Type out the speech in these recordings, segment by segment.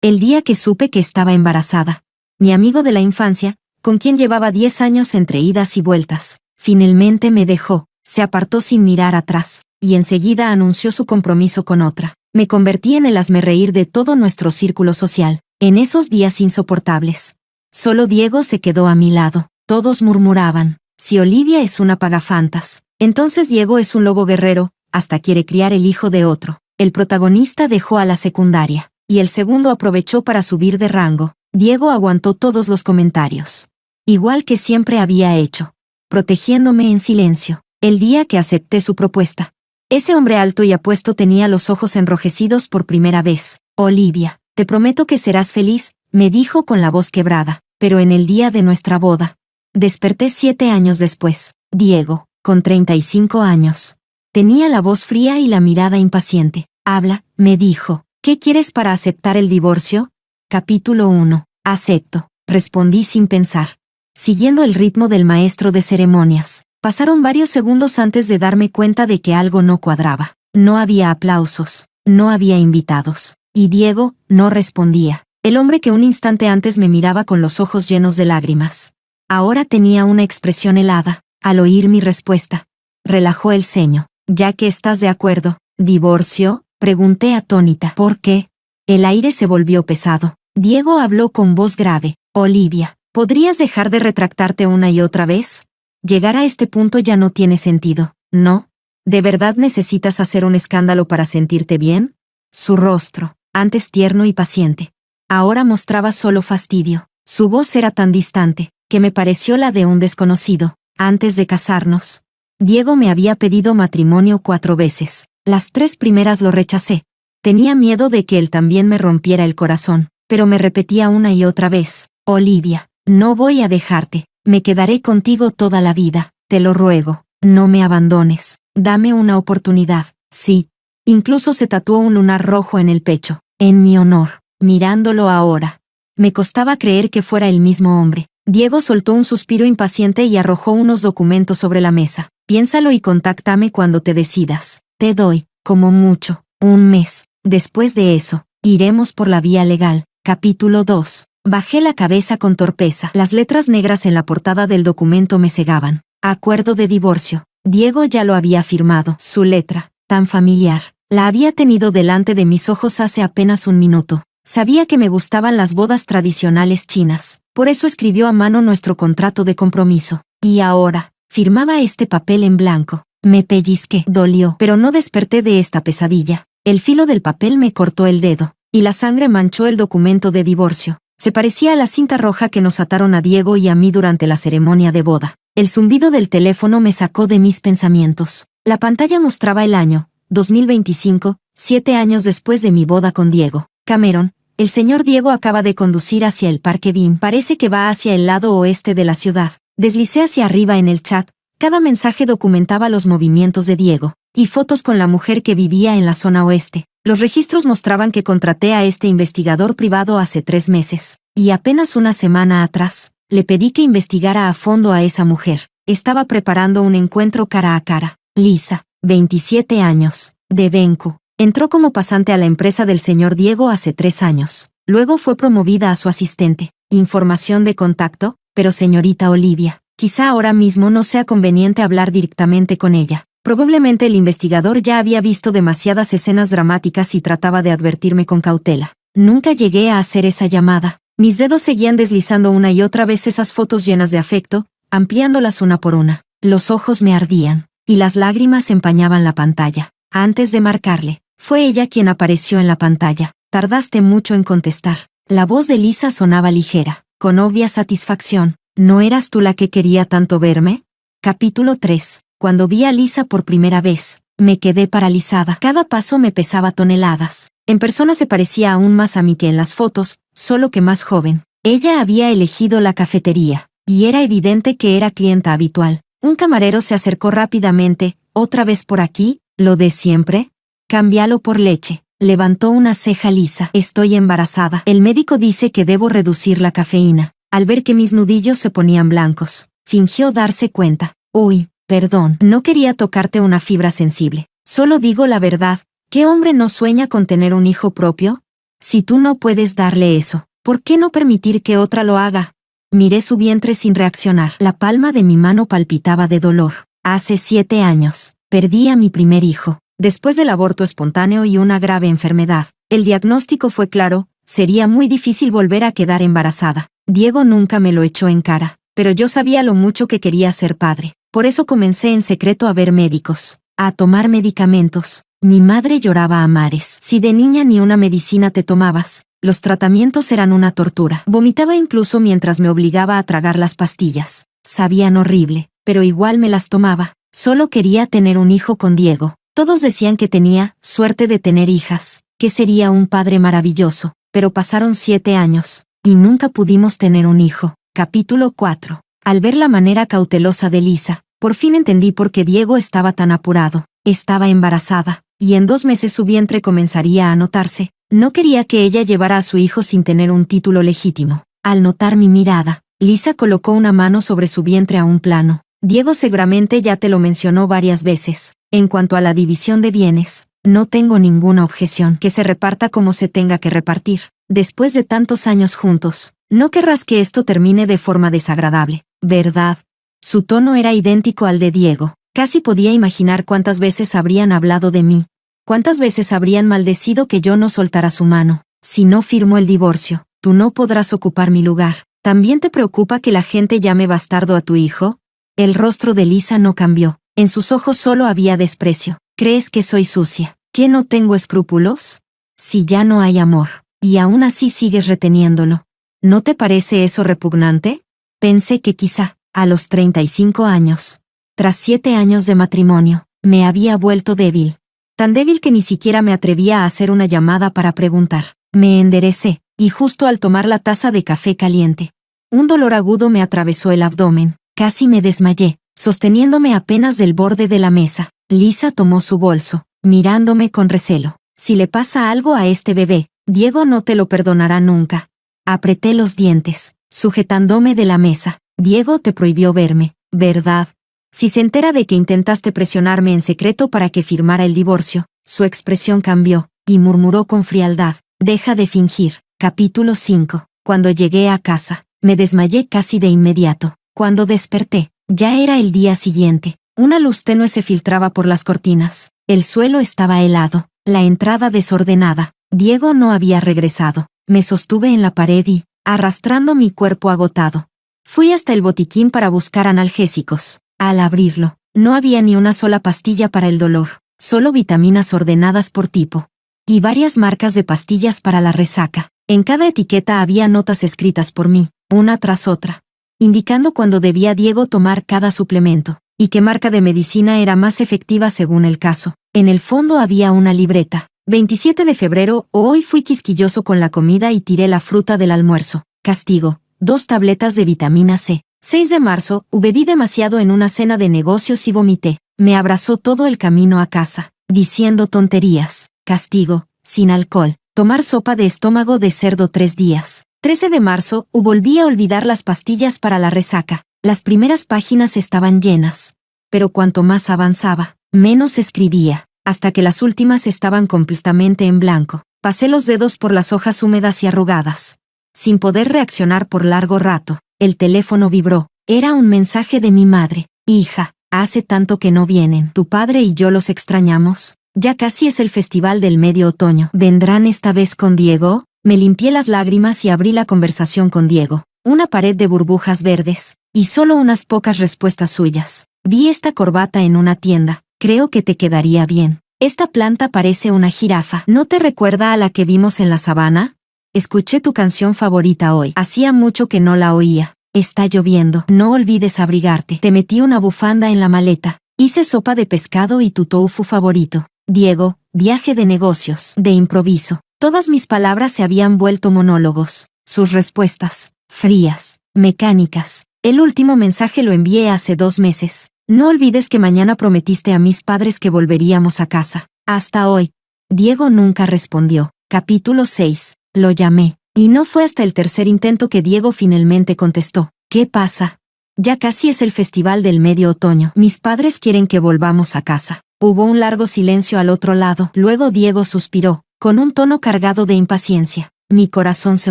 el día que supe que estaba embarazada. Mi amigo de la infancia, con quien llevaba 10 años entre idas y vueltas, finalmente me dejó, se apartó sin mirar atrás, y enseguida anunció su compromiso con otra. Me convertí en el hazmerreír de todo nuestro círculo social, en esos días insoportables. Solo Diego se quedó a mi lado. Todos murmuraban, si Olivia es una pagafantas, entonces Diego es un lobo guerrero, hasta quiere criar el hijo de otro. El protagonista dejó a la secundaria, y el segundo aprovechó para subir de rango. Diego aguantó todos los comentarios. Igual que siempre había hecho, protegiéndome en silencio, el día que acepté su propuesta. Ese hombre alto y apuesto tenía los ojos enrojecidos por primera vez. Olivia, te prometo que serás feliz, me dijo con la voz quebrada, pero en el día de nuestra boda. Desperté 7 años después. Diego, con 35 años. Tenía la voz fría y la mirada impaciente. Habla, me dijo. ¿Qué quieres para aceptar el divorcio? Capítulo 1. Acepto, respondí sin pensar. Siguiendo el ritmo del maestro de ceremonias. Pasaron varios segundos antes de darme cuenta de que algo no cuadraba. No había aplausos, no había invitados. Y Diego no respondía. El hombre que un instante antes me miraba con los ojos llenos de lágrimas. Ahora tenía una expresión helada, al oír mi respuesta. Relajó el ceño. ¿Ya que estás de acuerdo? ¿Divorcio? Pregunté atónita. ¿Por qué? El aire se volvió pesado. Diego habló con voz grave. Olivia, ¿podrías dejar de retractarte una y otra vez? Llegar a este punto ya no tiene sentido, ¿no? ¿De verdad necesitas hacer un escándalo para sentirte bien? Su rostro, antes tierno y paciente, ahora mostraba solo fastidio. Su voz era tan distante, que me pareció la de un desconocido. Antes de casarnos, Diego me había pedido matrimonio 4 veces. Las 3 primeras lo rechacé. Tenía miedo de que él también me rompiera el corazón, pero me repetía una y otra vez. Olivia, no voy a dejarte. Me quedaré contigo toda la vida, te lo ruego, no me abandones, dame una oportunidad, sí. Incluso se tatuó un lunar rojo en el pecho, en mi honor, mirándolo ahora. Me costaba creer que fuera el mismo hombre. Diego soltó un suspiro impaciente y arrojó unos documentos sobre la mesa. Piénsalo y contáctame cuando te decidas. Te doy, como mucho, 1 mes. Después de eso, iremos por la vía legal. Capítulo 2. Bajé la cabeza con torpeza. Las letras negras en la portada del documento me cegaban. Acuerdo de divorcio. Diego ya lo había firmado. Su letra, tan familiar, la había tenido delante de mis ojos hace apenas 1 minuto. Sabía que me gustaban las bodas tradicionales chinas. Por eso escribió a mano nuestro contrato de compromiso. Y ahora, firmaba este papel en blanco. Me pellizqué. Dolió, pero no desperté de esta pesadilla. El filo del papel me cortó el dedo, y la sangre manchó el documento de divorcio. Se parecía a la cinta roja que nos ataron a Diego y a mí durante la ceremonia de boda. El zumbido del teléfono me sacó de mis pensamientos. La pantalla mostraba el año, 2025, 7 años después de mi boda con Diego. Cameron, el señor Diego acaba de conducir hacia el Parque Bean. Parece que va hacia el lado oeste de la ciudad. Deslicé hacia arriba en el chat. Cada mensaje documentaba los movimientos de Diego, y fotos con la mujer que vivía en la zona oeste. Los registros mostraban que contraté a este investigador privado hace 3 meses, y apenas una semana atrás, le pedí que investigara a fondo a esa mujer. Estaba preparando un encuentro cara a cara. Lisa, 27 años, de Benku, entró como pasante a la empresa del señor Diego hace 3 años. Luego fue promovida a su asistente. Información de contacto, pero señorita Olivia, quizá ahora mismo no sea conveniente hablar directamente con ella. Probablemente el investigador ya había visto demasiadas escenas dramáticas y trataba de advertirme con cautela. Nunca llegué a hacer esa llamada. Mis dedos seguían deslizando una y otra vez esas fotos llenas de afecto, ampliándolas una por una. Los ojos me ardían, y las lágrimas empañaban la pantalla. Antes de marcarle, fue ella quien apareció en la pantalla. Tardaste mucho en contestar. La voz de Lisa sonaba ligera, con obvia satisfacción. ¿No eras tú la que quería tanto verme? Capítulo 3. Cuando vi a Lisa por primera vez, me quedé paralizada. Cada paso me pesaba toneladas. En persona se parecía aún más a mí que en las fotos, solo que más joven. Ella había elegido la cafetería, y era evidente que era clienta habitual. Un camarero se acercó rápidamente. ¿Otra vez por aquí? ¿Lo de siempre? Cámbialo por leche. Levantó una ceja Lisa. Estoy embarazada. El médico dice que debo reducir la cafeína. Al ver que mis nudillos se ponían blancos, fingió darse cuenta. Uy. Perdón, no quería tocarte una fibra sensible. Solo digo la verdad. ¿Qué hombre no sueña con tener un hijo propio? Si tú no puedes darle eso, ¿por qué no permitir que otra lo haga? Miré su vientre sin reaccionar. La palma de mi mano palpitaba de dolor. Hace 7 años, perdí a mi primer hijo. Después del aborto espontáneo y una grave enfermedad, el diagnóstico fue claro, sería muy difícil volver a quedar embarazada. Diego nunca me lo echó en cara, pero yo sabía lo mucho que quería ser padre. Por eso comencé en secreto a ver médicos, a tomar medicamentos. Mi madre lloraba a mares. Si de niña ni una medicina te tomabas, los tratamientos eran una tortura. Vomitaba incluso mientras me obligaba a tragar las pastillas. Sabían horrible, pero igual me las tomaba. Solo quería tener un hijo con Diego. Todos decían que tenía suerte de tener hijas, que sería un padre maravilloso, pero pasaron 7 años, y nunca pudimos tener un hijo. Capítulo 4. Al ver la manera cautelosa de Lisa, por fin entendí por qué Diego estaba tan apurado. Estaba embarazada, y en 2 meses su vientre comenzaría a notarse. No quería que ella llevara a su hijo sin tener un título legítimo. Al notar mi mirada, Lisa colocó una mano sobre su vientre a un plano. Diego seguramente ya te lo mencionó varias veces. En cuanto a la división de bienes, no tengo ninguna objeción. Que se reparta como se tenga que repartir. Después de tantos años juntos, no querrás que esto termine de forma desagradable, ¿verdad? Su tono era idéntico al de Diego. Casi podía imaginar cuántas veces habrían hablado de mí. ¿Cuántas veces habrían maldecido que yo no soltara su mano? Si no firmo el divorcio, tú no podrás ocupar mi lugar. ¿También te preocupa que la gente llame bastardo a tu hijo? El rostro de Lisa no cambió. En sus ojos solo había desprecio. ¿Crees que soy sucia? ¿Que no tengo escrúpulos? Si ya no hay amor, y aún así sigues reteniéndolo, ¿no te parece eso repugnante? Pensé que quizá, a los 35 años, tras 7 años de matrimonio, me había vuelto débil. Tan débil que ni siquiera me atrevía a hacer una llamada para preguntar. Me enderecé, y justo al tomar la taza de café caliente, un dolor agudo me atravesó el abdomen. Casi me desmayé, sosteniéndome apenas del borde de la mesa. Lisa tomó su bolso, mirándome con recelo. Si le pasa algo a este bebé, Diego no te lo perdonará nunca. Apreté los dientes, sujetándome de la mesa. Diego te prohibió verme, ¿verdad? Si se entera de que intentaste presionarme en secreto para que firmara el divorcio, su expresión cambió, y murmuró con frialdad, deja de fingir. Capítulo 5. Cuando llegué a casa, me desmayé casi de inmediato. Cuando desperté, ya era el día siguiente. Una luz tenue se filtraba por las cortinas. El suelo estaba helado, la entrada desordenada. Diego no había regresado. Me sostuve en la pared y, arrastrando mi cuerpo agotado, fui hasta el botiquín para buscar analgésicos. Al abrirlo, no había ni una sola pastilla para el dolor, solo vitaminas ordenadas por tipo, y varias marcas de pastillas para la resaca. En cada etiqueta había notas escritas por mí, una tras otra, indicando cuándo debía Diego tomar cada suplemento, y qué marca de medicina era más efectiva según el caso. En el fondo había una libreta. 27 de febrero, hoy fui quisquilloso con la comida y tiré la fruta del almuerzo. Castigo, 2 tabletas de vitamina C. 6 de marzo, bebí demasiado en una cena de negocios y vomité. Me abrazó todo el camino a casa, diciendo tonterías. Castigo, sin alcohol. Tomar sopa de estómago de cerdo 3 días. 13 de marzo, volví a olvidar las pastillas para la resaca. Las primeras páginas estaban llenas, pero cuanto más avanzaba, menos escribía, hasta que las últimas estaban completamente en blanco. Pasé los dedos por las hojas húmedas y arrugadas, sin poder reaccionar por largo rato. El teléfono vibró. Era un mensaje de mi madre. Hija, hace tanto que no vienen. Tu padre y yo los extrañamos. Ya casi es el festival del medio otoño. ¿Vendrán esta vez con Diego? Me limpié las lágrimas y abrí la conversación con Diego. Una pared de burbujas verdes, y solo unas pocas respuestas suyas. Vi esta corbata en una tienda. Creo que te quedaría bien. Esta planta parece una jirafa. ¿No te recuerda a la que vimos en la sabana? Escuché tu canción favorita hoy. Hacía mucho que no la oía. Está lloviendo. No olvides abrigarte. Te metí una bufanda en la maleta. Hice sopa de pescado y tu tofu favorito. Diego, viaje de negocios. De improviso. Todas mis palabras se habían vuelto monólogos. Sus respuestas, frías, mecánicas. El último mensaje lo envié hace 2 meses. No olvides que mañana prometiste a mis padres que volveríamos a casa. Hasta hoy. Diego nunca respondió. Capítulo 6. Lo llamé, y no fue hasta el tercer intento que Diego finalmente contestó. ¿Qué pasa? Ya casi es el festival del medio otoño. Mis padres quieren que volvamos a casa. Hubo un largo silencio al otro lado. Luego Diego suspiró. con un tono cargado de impaciencia. Mi corazón se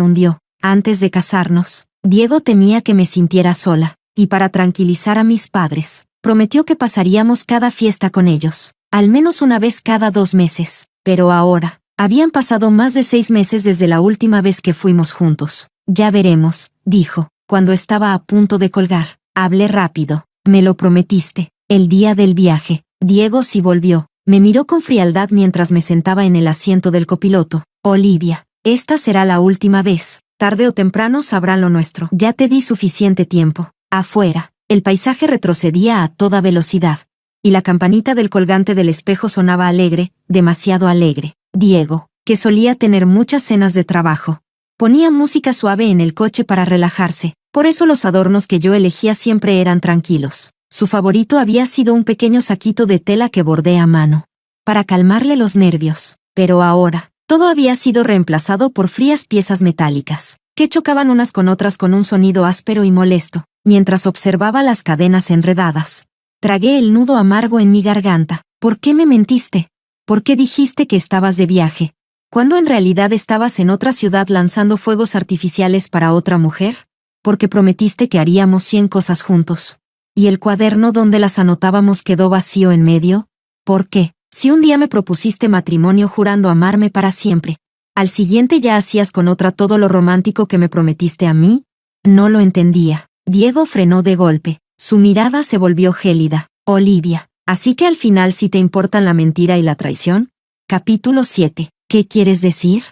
hundió. Antes de casarnos, Diego temía que me sintiera sola, y para tranquilizar a mis padres, prometió que pasaríamos cada fiesta con ellos, al menos una vez cada 2 meses. Pero ahora, habían pasado más de 6 meses desde la última vez que fuimos juntos. Ya veremos, dijo, cuando estaba a punto de colgar. Hablé rápido. Me lo prometiste. El día del viaje. Diego sí volvió. Me miró con frialdad mientras me sentaba en el asiento del copiloto. Olivia, esta será la última vez. Tarde o temprano sabrán lo nuestro. Ya te di suficiente tiempo. Afuera, el paisaje retrocedía a toda velocidad. Y la campanita del colgante del espejo sonaba alegre, demasiado alegre. Diego, que solía tener muchas cenas de trabajo, ponía música suave en el coche para relajarse. Por eso los adornos que yo elegía siempre eran tranquilos. Su favorito había sido un pequeño saquito de tela que bordé a mano, para calmarle los nervios. Pero ahora, todo había sido reemplazado por frías piezas metálicas, que chocaban unas con otras con un sonido áspero y molesto, mientras observaba las cadenas enredadas. Tragué el nudo amargo en mi garganta. ¿Por qué me mentiste? ¿Por qué dijiste que estabas de viaje, cuando en realidad estabas en otra ciudad lanzando fuegos artificiales para otra mujer? Porque prometiste que haríamos 100 cosas juntos. ¿Y el cuaderno donde las anotábamos quedó vacío en medio? ¿Por qué? Si un día me propusiste matrimonio jurando amarme para siempre, al siguiente ya hacías con otra todo lo romántico que me prometiste a mí. No lo entendía. Diego frenó de golpe. Su mirada se volvió gélida. Olivia, ¿así que al final sí te importan la mentira y la traición? Capítulo 7. ¿Qué quieres decir?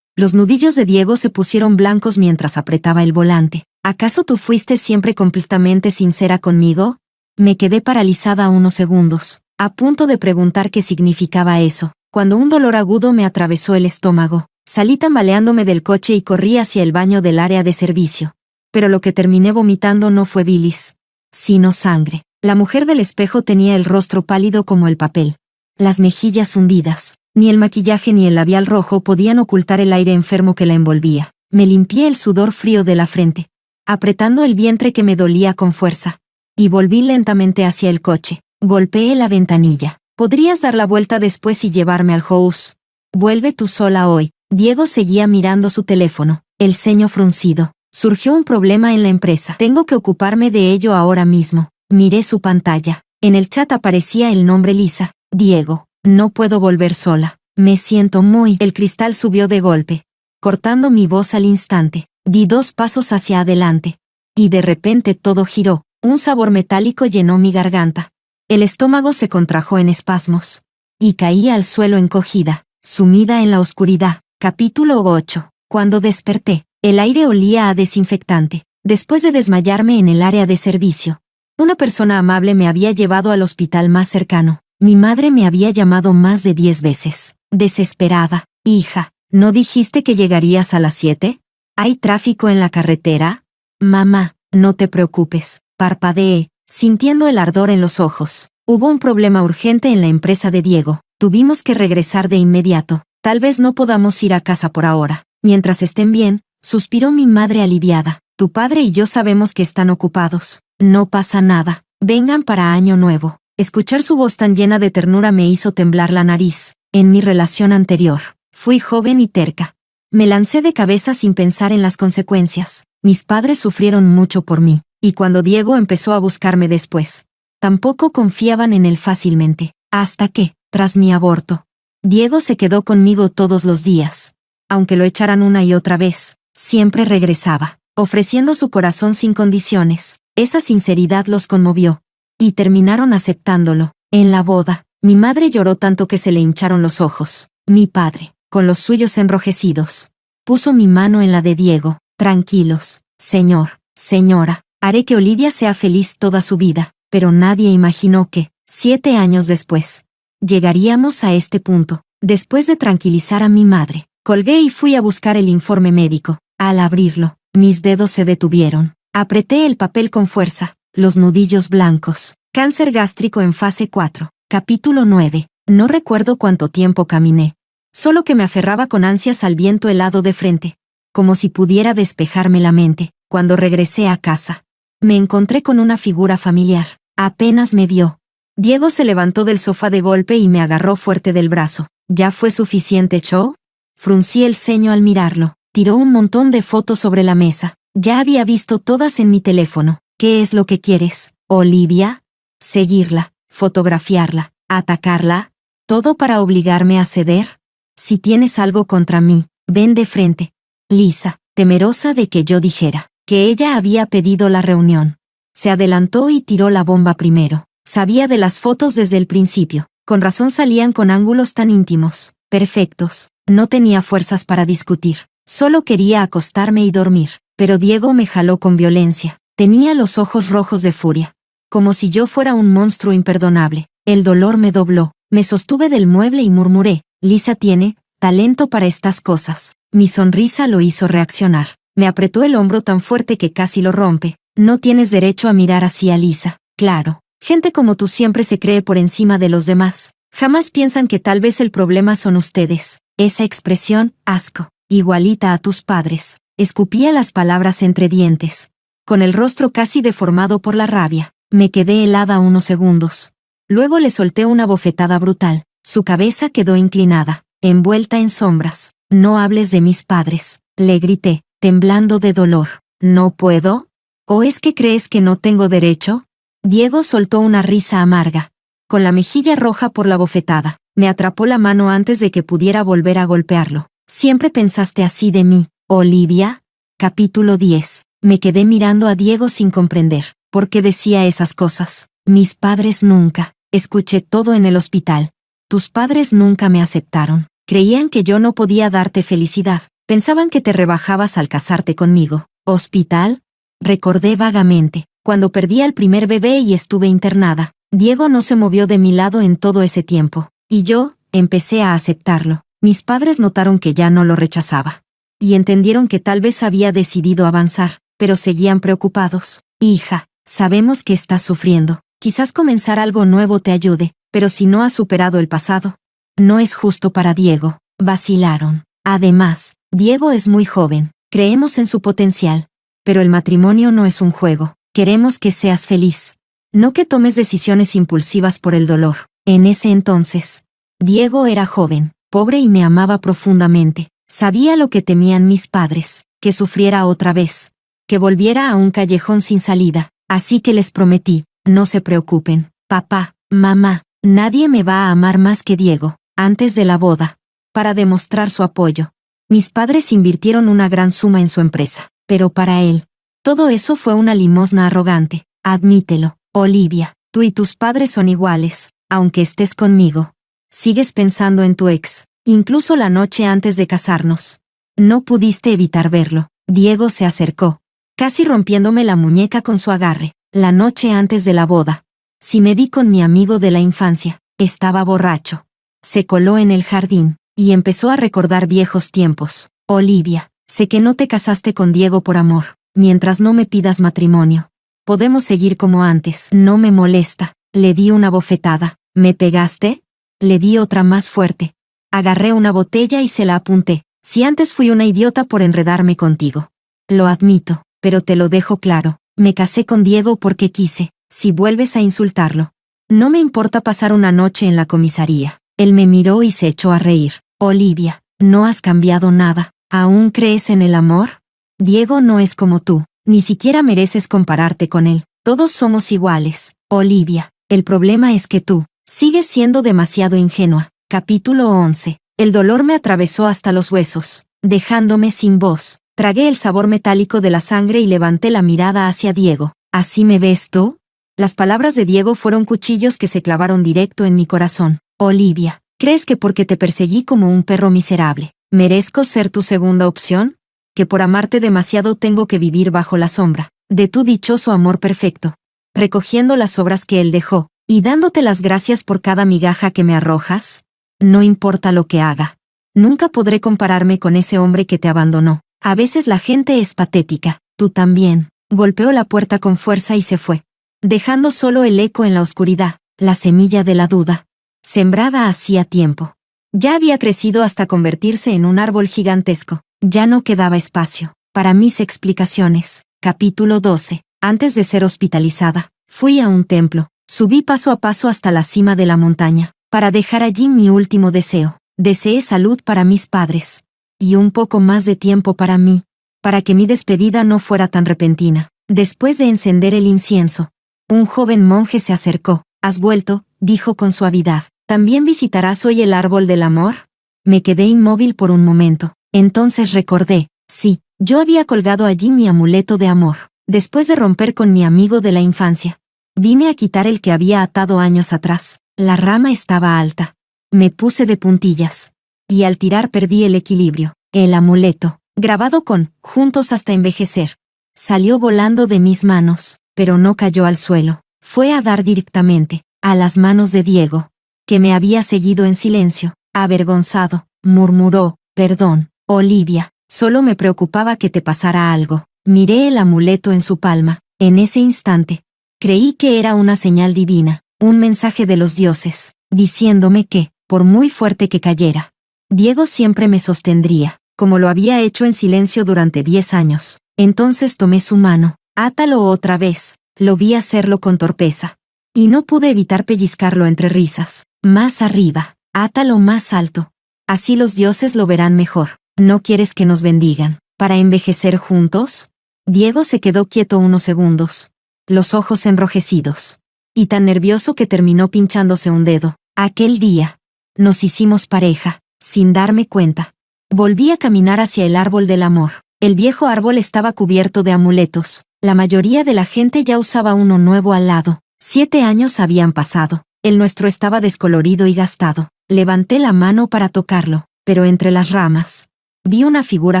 Los nudillos de Diego se pusieron blancos mientras apretaba el volante. ¿Acaso tú fuiste siempre completamente sincera conmigo? Me quedé paralizada unos segundos, a punto de preguntar qué significaba eso, cuando un dolor agudo me atravesó el estómago. Salí tambaleándome del coche y corrí hacia el baño del área de servicio. Pero lo que terminé vomitando no fue bilis, sino sangre. La mujer del espejo tenía el rostro pálido como el papel, las mejillas hundidas. Ni el maquillaje ni el labial rojo podían ocultar el aire enfermo que la envolvía. Me limpié el sudor frío de la frente, apretando el vientre que me dolía con fuerza, y volví lentamente hacia el coche. Golpeé la ventanilla. ¿Podrías dar la vuelta después y llevarme al house? Vuelve tú sola hoy. Diego seguía mirando su teléfono, el ceño fruncido. Surgió un problema en la empresa. Tengo que ocuparme de ello ahora mismo. Miré su pantalla. En el chat aparecía el nombre Lisa. Diego, no puedo volver sola. Me siento muy... El cristal subió de golpe, cortando mi voz al instante. Di 2 pasos hacia adelante. Y de repente todo giró. Un sabor metálico llenó mi garganta. El estómago se contrajo en espasmos. Y caí al suelo encogida, sumida en la oscuridad. Capítulo 8. Cuando desperté, el aire olía a desinfectante. Después de desmayarme en el área de servicio, una persona amable me había llevado al hospital más cercano. Mi madre me había llamado más de 10 veces. Desesperada. Hija, ¿no dijiste que llegarías a las 7? ¿Hay tráfico en la carretera? Mamá, no te preocupes. Parpadeé, sintiendo el ardor en los ojos. Hubo un problema urgente en la empresa de Diego. Tuvimos que regresar de inmediato. Tal vez no podamos ir a casa por ahora. Mientras estén bien, suspiró mi madre aliviada. Tu padre y yo sabemos que están ocupados. No pasa nada. Vengan para Año Nuevo. Escuchar su voz tan llena de ternura me hizo temblar la nariz. En mi relación anterior, fui joven y terca. Me lancé de cabeza sin pensar en las consecuencias. Mis padres sufrieron mucho por mí, y cuando Diego empezó a buscarme después, tampoco confiaban en él fácilmente. Hasta que, tras mi aborto, Diego se quedó conmigo todos los días. Aunque lo echaran una y otra vez, siempre regresaba, ofreciendo su corazón sin condiciones. Esa sinceridad los conmovió, y terminaron aceptándolo. En la boda, mi madre lloró tanto que se le hincharon los ojos. Mi padre, con los suyos enrojecidos, puso mi mano en la de Diego. Tranquilos, señor, señora, haré que Olivia sea feliz toda su vida. Pero nadie imaginó que, 7 años después, llegaríamos a este punto. Después de tranquilizar a mi madre, colgué y fui a buscar el informe médico. Al abrirlo, mis dedos se detuvieron. Apreté el papel con fuerza. Los nudillos blancos. Cáncer gástrico en fase 4. Capítulo 9. No recuerdo cuánto tiempo caminé. Solo que me aferraba con ansias al viento helado de frente, como si pudiera despejarme la mente. Cuando regresé a casa, me encontré con una figura familiar. Apenas me vio, Diego se levantó del sofá de golpe y me agarró fuerte del brazo. ¿Ya fue suficiente show? Fruncí el ceño al mirarlo. Tiró un montón de fotos sobre la mesa. Ya había visto todas en mi teléfono. ¿Qué es lo que quieres, Olivia? ¿Seguirla? ¿Fotografiarla? ¿Atacarla? ¿Todo para obligarme a ceder? Si tienes algo contra mí, ven de frente. Lisa, temerosa de que yo dijera que ella había pedido la reunión, se adelantó y tiró la bomba primero. Sabía de las fotos desde el principio. Con razón salían con ángulos tan íntimos, perfectos. No tenía fuerzas para discutir. Solo quería acostarme y dormir. Pero Diego me jaló con violencia. Tenía los ojos rojos de furia. Como si yo fuera un monstruo imperdonable. El dolor me dobló. Me sostuve del mueble y murmuré: Lisa tiene talento para estas cosas. Mi sonrisa lo hizo reaccionar. Me apretó el hombro tan fuerte que casi lo rompe. No tienes derecho a mirar así a Lisa. Claro. Gente como tú siempre se cree por encima de los demás. Jamás piensan que tal vez el problema son ustedes. Esa expresión, asco, igualita a tus padres. Escupía las palabras entre dientes. Con el rostro casi deformado por la rabia, me quedé helada unos segundos. Luego le solté una bofetada brutal. Su cabeza quedó inclinada, envuelta en sombras. No hables de mis padres, le grité, temblando de dolor. ¿No puedo? ¿O es que crees que no tengo derecho? Diego soltó una risa amarga. Con la mejilla roja por la bofetada, me atrapó la mano antes de que pudiera volver a golpearlo. ¿Siempre pensaste así de mí, Olivia? Capítulo 10. Me quedé mirando a Diego sin comprender por qué decía esas cosas. Mis padres nunca. Escuché todo en el hospital. Tus padres nunca me aceptaron. Creían que yo no podía darte felicidad. Pensaban que te rebajabas al casarte conmigo. ¿Hospital? Recordé vagamente. Cuando perdí al primer bebé y estuve internada, Diego no se movió de mi lado en todo ese tiempo. Y yo, empecé a aceptarlo. Mis padres notaron que ya no lo rechazaba. Y entendieron que tal vez había decidido avanzar, pero seguían preocupados. Hija, sabemos que estás sufriendo. Quizás comenzar algo nuevo te ayude, pero si no has superado el pasado, no es justo para Diego. Vacilaron. Además, Diego es muy joven. Creemos en su potencial. Pero el matrimonio no es un juego. Queremos que seas feliz. No que tomes decisiones impulsivas por el dolor. En ese entonces, Diego era joven, pobre y me amaba profundamente. Sabía lo que temían mis padres, que sufriera otra vez, que volviera a un callejón sin salida. Así que les prometí, no se preocupen, papá, mamá, nadie me va a amar más que Diego, antes de la boda. Para demostrar su apoyo, mis padres invirtieron una gran suma en su empresa, pero para él, todo eso fue una limosna arrogante. Admítelo, Olivia, tú y tus padres son iguales, aunque estés conmigo. Sigues pensando en tu ex, incluso la noche antes de casarnos. No pudiste evitar verlo. Diego se acercó, casi rompiéndome la muñeca con su agarre. La noche antes de la boda. Si me vi con mi amigo de la infancia, estaba borracho. Se coló en el jardín, y empezó a recordar viejos tiempos. Olivia, sé que no te casaste con Diego por amor. Mientras no me pidas matrimonio, podemos seguir como antes. No me molesta. Le di una bofetada. ¿Me pegaste? Le di otra más fuerte. Agarré una botella y se la apunté. Si antes fui una idiota por enredarme contigo. Lo admito, pero te lo dejo claro. Me casé con Diego porque quise. Si vuelves a insultarlo, no me importa pasar una noche en la comisaría. Él me miró y se echó a reír. Olivia, no has cambiado nada. ¿Aún crees en el amor? Diego no es como tú. Ni siquiera mereces compararte con él. Todos somos iguales. Olivia, el problema es que tú sigues siendo demasiado ingenua. Capítulo 11. El dolor me atravesó hasta los huesos, dejándome sin voz. Tragué el sabor metálico de la sangre y levanté la mirada hacia Diego. ¿Así me ves tú? Las palabras de Diego fueron cuchillos que se clavaron directo en mi corazón. Olivia, ¿crees que porque te perseguí como un perro miserable, merezco ser tu segunda opción? ¿Que por amarte demasiado tengo que vivir bajo la sombra de tu dichoso amor perfecto, recogiendo las obras que él dejó, y dándote las gracias por cada migaja que me arrojas? No importa lo que haga. Nunca podré compararme con ese hombre que te abandonó. A veces la gente es patética. Tú también. Golpeó la puerta con fuerza y se fue, dejando solo el eco en la oscuridad, la semilla de la duda, sembrada hacía tiempo. Ya había crecido hasta convertirse en un árbol gigantesco. Ya no quedaba espacio para mis explicaciones. Capítulo 12. Antes de ser hospitalizada, fui a un templo. Subí paso a paso hasta la cima de la montaña, para dejar allí mi último deseo. Deseé salud para mis padres. Y un poco más de tiempo para mí, para que mi despedida no fuera tan repentina. Después de encender el incienso, un joven monje se acercó. «¿Has vuelto?», dijo con suavidad. «¿También visitarás hoy el árbol del amor?». Me quedé inmóvil por un momento. Entonces recordé, sí, yo había colgado allí mi amuleto de amor, después de romper con mi amigo de la infancia. Vine a quitar el que había atado años atrás. La rama estaba alta. Me puse de puntillas. Y al tirar perdí el equilibrio. El amuleto, grabado con «juntos hasta envejecer», salió volando de mis manos, pero no cayó al suelo. Fue a dar directamente a las manos de Diego, que me había seguido en silencio. Avergonzado, murmuró: «Perdón, Olivia, solo me preocupaba que te pasara algo». Miré el amuleto en su palma. En ese instante, creí que era una señal divina, un mensaje de los dioses, diciéndome que, por muy fuerte que cayera, Diego siempre me sostendría, como lo había hecho en silencio durante 10 años. Entonces tomé su mano. «Átalo otra vez». Lo vi hacerlo con torpeza. Y no pude evitar pellizcarlo entre risas. «Más arriba. Átalo más alto. Así los dioses lo verán mejor. ¿No quieres que nos bendigan, para envejecer juntos?». Diego se quedó quieto unos segundos, los ojos enrojecidos, y tan nervioso que terminó pinchándose un dedo. Aquel día, nos hicimos pareja, sin darme cuenta. Volví a caminar hacia el árbol del amor. El viejo árbol estaba cubierto de amuletos. La mayoría de la gente ya usaba uno nuevo al lado. 7 años habían pasado. El nuestro estaba descolorido y gastado. Levanté la mano para tocarlo, pero entre las ramas vi una figura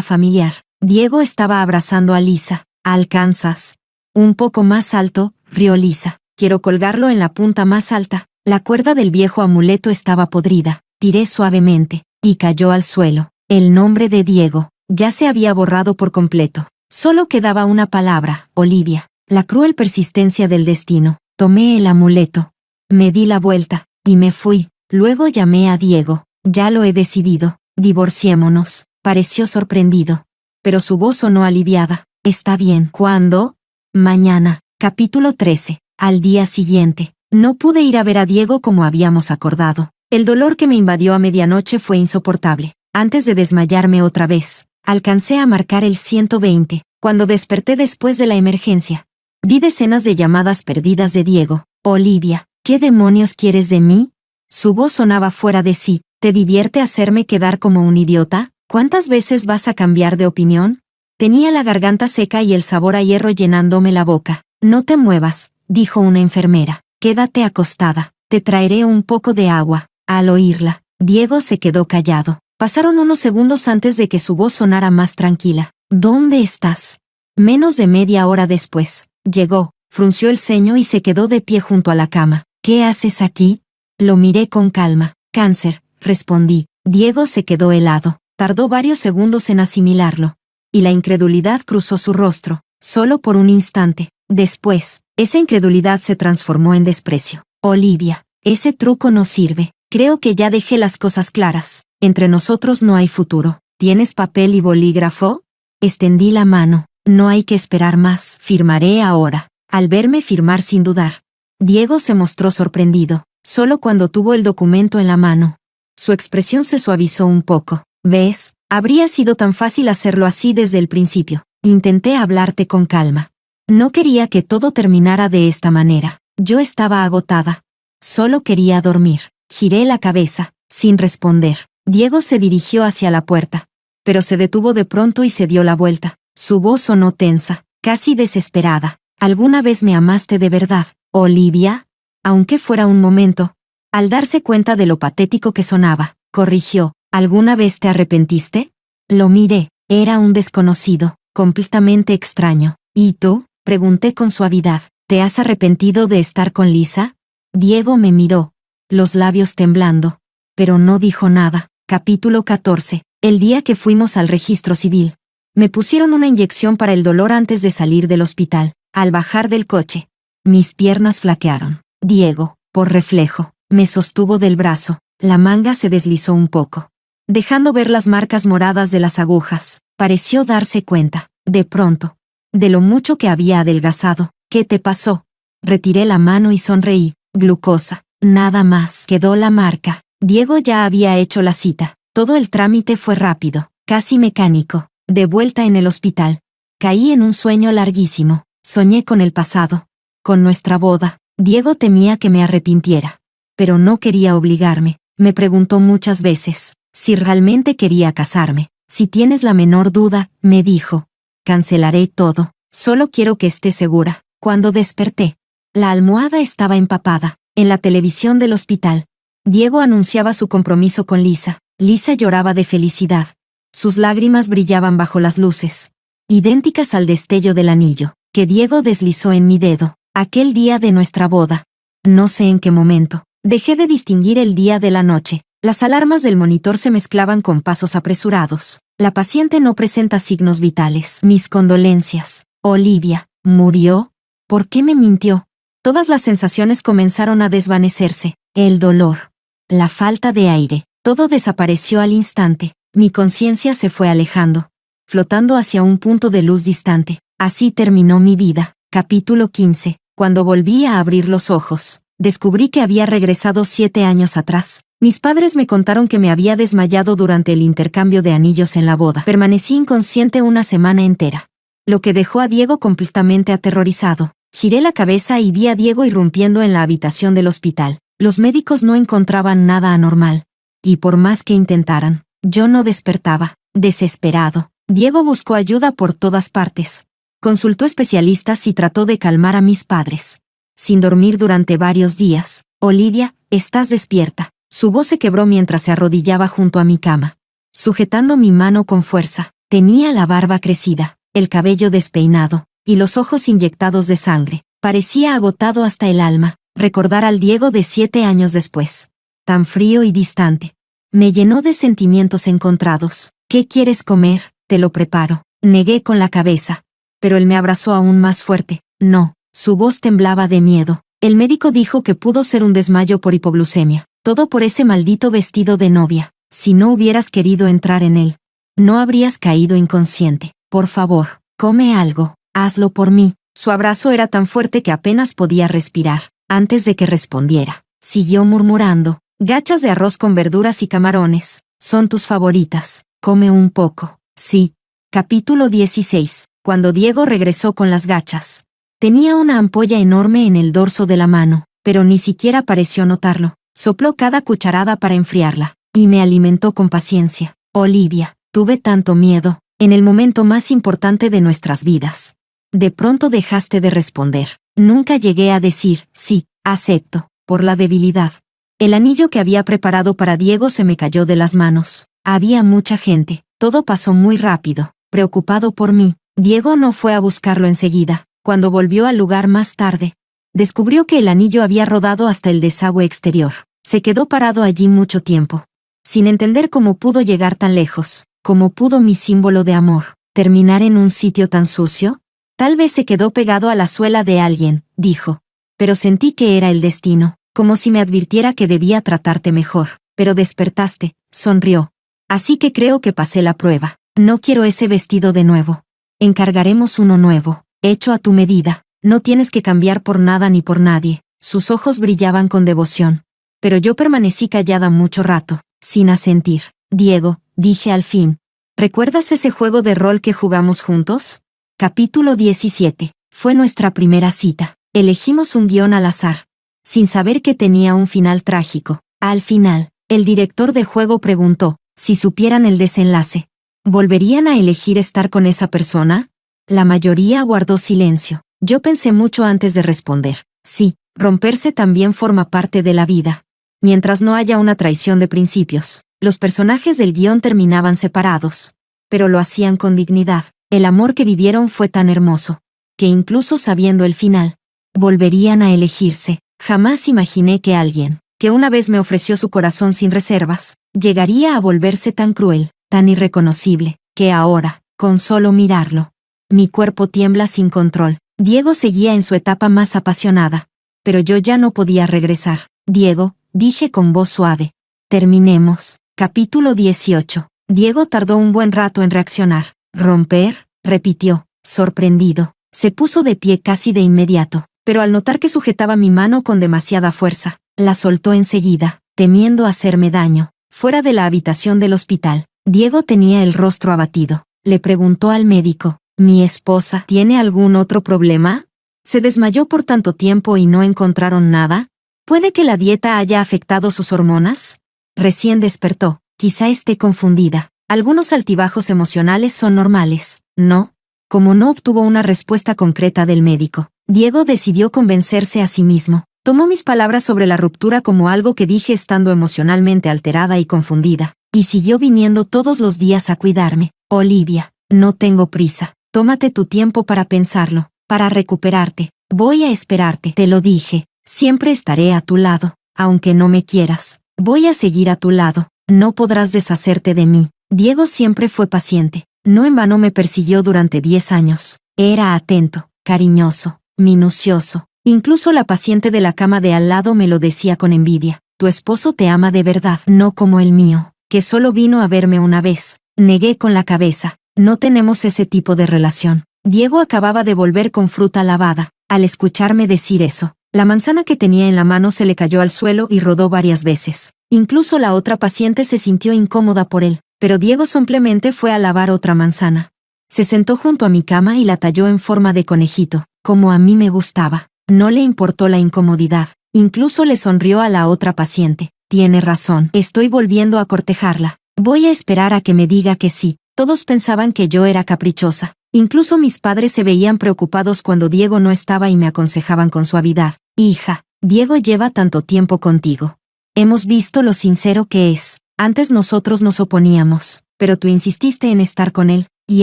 familiar. Diego estaba abrazando a Lisa. «¿Alcanzas?». «Un poco más alto», rió Lisa. «Quiero colgarlo en la punta más alta». La cuerda del viejo amuleto estaba podrida. Tiré suavemente, y cayó al suelo. El nombre de Diego ya se había borrado por completo. Solo quedaba una palabra: Olivia. La cruel persistencia del destino. Tomé el amuleto. Me di la vuelta, y me fui. Luego llamé a Diego. «Ya lo he decidido. Divorciémonos». Pareció sorprendido, pero su voz sonó aliviada. «Está bien». «¿Cuándo?». «Mañana». Capítulo 13. Al día siguiente, no pude ir a ver a Diego como habíamos acordado. El dolor que me invadió a medianoche fue insoportable. Antes de desmayarme otra vez, alcancé a marcar el 120. Cuando desperté después de la emergencia, vi decenas de llamadas perdidas de Diego. «Olivia, ¿qué demonios quieres de mí?». Su voz sonaba fuera de sí. «¿Te divierte hacerme quedar como un idiota? ¿Cuántas veces vas a cambiar de opinión?». Tenía la garganta seca y el sabor a hierro llenándome la boca. «No te muevas», dijo una enfermera. «Quédate acostada. Te traeré un poco de agua». Al oírla, Diego se quedó callado. Pasaron unos segundos antes de que su voz sonara más tranquila. «¿Dónde estás?». Menos de media hora después, llegó, frunció el ceño y se quedó de pie junto a la cama. «¿Qué haces aquí?». Lo miré con calma. «Cáncer», respondí. Diego se quedó helado. Tardó varios segundos en asimilarlo. Y la incredulidad cruzó su rostro, solo por un instante. Después, esa incredulidad se transformó en desprecio. «Olivia, ese truco no sirve. Creo que ya dejé las cosas claras. Entre nosotros no hay futuro. ¿Tienes papel y bolígrafo?». Extendí la mano. «No hay que esperar más. Firmaré ahora». Al verme firmar sin dudar, Diego se mostró sorprendido, solo cuando tuvo el documento en la mano. Su expresión se suavizó un poco. «¿Ves? Habría sido tan fácil hacerlo así desde el principio». Intenté hablarte con calma. No quería que todo terminara de esta manera. Yo estaba agotada. Solo quería dormir. Giré la cabeza, sin responder. Diego se dirigió hacia la puerta, pero se detuvo de pronto y se dio la vuelta. Su voz sonó tensa, casi desesperada. «¿Alguna vez me amaste de verdad, Olivia?». Aunque fuera un momento, al darse cuenta de lo patético que sonaba, corrigió: «¿Alguna vez te arrepentiste?». Lo miré. Era un desconocido, completamente extraño. «¿Y tú?», pregunté con suavidad. «¿Te has arrepentido de estar con Lisa?». Diego me miró, los labios temblando, pero no dijo nada. Capítulo 14. El día que fuimos al registro civil, me pusieron una inyección para el dolor antes de salir del hospital. Al bajar del coche, mis piernas flaquearon. Diego, por reflejo, me sostuvo del brazo. La manga se deslizó un poco, dejando ver las marcas moradas de las agujas. Pareció darse cuenta, de pronto, de lo mucho que había adelgazado. «¿Qué te pasó?». Retiré la mano y sonreí. «Glucosa». Nada más. Quedó la marca. Diego ya había hecho la cita. Todo el trámite fue rápido, casi mecánico. De vuelta en el hospital. Caí en un sueño larguísimo. Soñé con el pasado. Con nuestra boda. Diego temía que me arrepintiera. Pero no quería obligarme. Me preguntó muchas veces si realmente quería casarme. Si tienes la menor duda, me dijo. Cancelaré todo. Solo quiero que estés segura. Cuando desperté, la almohada estaba empapada. En la televisión del hospital, Diego anunciaba su compromiso con Lisa. Lisa lloraba de felicidad. Sus lágrimas brillaban bajo las luces, idénticas al destello del anillo, que Diego deslizó en mi dedo, aquel día de nuestra boda. No sé en qué momento, dejé de distinguir el día de la noche. Las alarmas del monitor se mezclaban con pasos apresurados. La paciente no presenta signos vitales. Mis condolencias. Olivia, ¿murió? ¿Por qué me mintió? Todas las sensaciones comenzaron a desvanecerse. El dolor. La falta de aire. Todo desapareció al instante. Mi conciencia se fue alejando, flotando hacia un punto de luz distante. Así terminó mi vida. Capítulo 15. Cuando volví a abrir los ojos, descubrí que había regresado 7 años atrás. Mis padres me contaron que me había desmayado durante el intercambio de anillos en la boda. Permanecí inconsciente una semana entera, lo que dejó a Diego completamente aterrorizado. Giré la cabeza y vi a Diego irrumpiendo en la habitación del hospital. Los médicos no encontraban nada anormal, y por más que intentaran, yo no despertaba. Desesperado, Diego buscó ayuda por todas partes. Consultó especialistas y trató de calmar a mis padres. Sin dormir durante varios días. Olivia, ¿estás despierta? Su voz se quebró mientras se arrodillaba junto a mi cama, sujetando mi mano con fuerza. Tenía la barba crecida, el cabello despeinado, y los ojos inyectados de sangre. Parecía agotado hasta el alma. Recordar al Diego de 7 años después, tan frío y distante, me llenó de sentimientos encontrados. ¿Qué quieres comer? Te lo preparo. Negué con la cabeza, pero él me abrazó aún más fuerte. No, su voz temblaba de miedo. El médico dijo que pudo ser un desmayo por hipoglucemia. Todo por ese maldito vestido de novia. Si no hubieras querido entrar en él, no habrías caído inconsciente. Por favor, come algo. Hazlo por mí. Su abrazo era tan fuerte que apenas podía respirar. Antes de que respondiera, siguió murmurando. Gachas de arroz con verduras y camarones. Son tus favoritas. Come un poco. Sí. Capítulo 16. Cuando Diego regresó con las gachas, tenía una ampolla enorme en el dorso de la mano, pero ni siquiera pareció notarlo. Sopló cada cucharada para enfriarla, y me alimentó con paciencia. Olivia, tuve tanto miedo, en el momento más importante de nuestras vidas. De pronto dejaste de responder. Nunca llegué a decir, sí, acepto, por la debilidad. El anillo que había preparado para Diego se me cayó de las manos. Había mucha gente, todo pasó muy rápido. Preocupado por mí, Diego no fue a buscarlo enseguida. Cuando volvió al lugar más tarde, descubrió que el anillo había rodado hasta el desagüe exterior. Se quedó parado allí mucho tiempo, sin entender cómo pudo llegar tan lejos, cómo pudo mi símbolo de amor terminar en un sitio tan sucio. Tal vez se quedó pegado a la suela de alguien, dijo. Pero sentí que era el destino, como si me advirtiera que debía tratarte mejor. Pero despertaste, sonrió. Así que creo que pasé la prueba. No quiero ese vestido de nuevo. Encargaremos uno nuevo, hecho a tu medida. No tienes que cambiar por nada ni por nadie. Sus ojos brillaban con devoción. Pero yo permanecí callada mucho rato, sin asentir. Diego, dije al fin. ¿Recuerdas ese juego de rol que jugamos juntos? Capítulo 17. Fue nuestra primera cita. Elegimos un guión al azar, sin saber que tenía un final trágico. Al final, el director de juego preguntó, si supieran el desenlace, ¿volverían a elegir estar con esa persona? La mayoría guardó silencio. Yo pensé mucho antes de responder. Sí, romperse también forma parte de la vida. Mientras no haya una traición de principios, los personajes del guión terminaban separados, pero lo hacían con dignidad. El amor que vivieron fue tan hermoso, que incluso sabiendo el final, volverían a elegirse. Jamás imaginé que alguien, que una vez me ofreció su corazón sin reservas, llegaría a volverse tan cruel, tan irreconocible, que ahora, con solo mirarlo, mi cuerpo tiembla sin control. Diego seguía en su etapa más apasionada, pero yo ya no podía regresar. Diego, dije con voz suave. Terminemos. Capítulo 18. Diego tardó un buen rato en reaccionar. ¿Romper? Repitió, sorprendido. Se puso de pie casi de inmediato, pero al notar que sujetaba mi mano con demasiada fuerza, la soltó enseguida. temiendo hacerme daño. Fuera de la habitación del hospital, Diego tenía el rostro abatido. Le preguntó al médico, ¿mi esposa tiene algún otro problema? ¿Se desmayó por tanto tiempo y no encontraron nada? ¿Puede que la dieta haya afectado sus hormonas? Recién despertó, quizá esté confundida. Algunos altibajos emocionales son normales, ¿no? Como no obtuvo una respuesta concreta del médico, Diego decidió convencerse a sí mismo. Tomó mis palabras sobre la ruptura como algo que dije estando emocionalmente alterada y confundida, y siguió viniendo todos los días a cuidarme. Olivia, no tengo prisa. Tómate tu tiempo para pensarlo, para recuperarte. Voy a esperarte, te lo dije. Siempre estaré a tu lado, aunque no me quieras. Voy a seguir a tu lado. No podrás deshacerte de mí. Diego siempre fue paciente. No en vano me persiguió durante 10 años. Era atento, cariñoso, minucioso. Incluso la paciente de la cama de al lado me lo decía con envidia. Tu esposo te ama de verdad, no como el mío, que solo vino a verme una vez. Negué con la cabeza. No tenemos ese tipo de relación. Diego acababa de volver con fruta lavada. Al escucharme decir eso, la manzana que tenía en la mano se le cayó al suelo y rodó varias veces. Incluso la otra paciente se sintió incómoda por él, pero Diego simplemente fue a lavar otra manzana. Se sentó junto a mi cama y la talló en forma de conejito, como a mí me gustaba. No le importó la incomodidad, incluso le sonrió a la otra paciente. Tiene razón, estoy volviendo a cortejarla. Voy a esperar a que me diga que sí. Todos pensaban que yo era caprichosa. Incluso mis padres se veían preocupados cuando Diego no estaba y me aconsejaban con suavidad. Hija, Diego lleva tanto tiempo contigo. Hemos visto lo sincero que es. Antes nosotros nos oponíamos, pero tú insististe en estar con él, y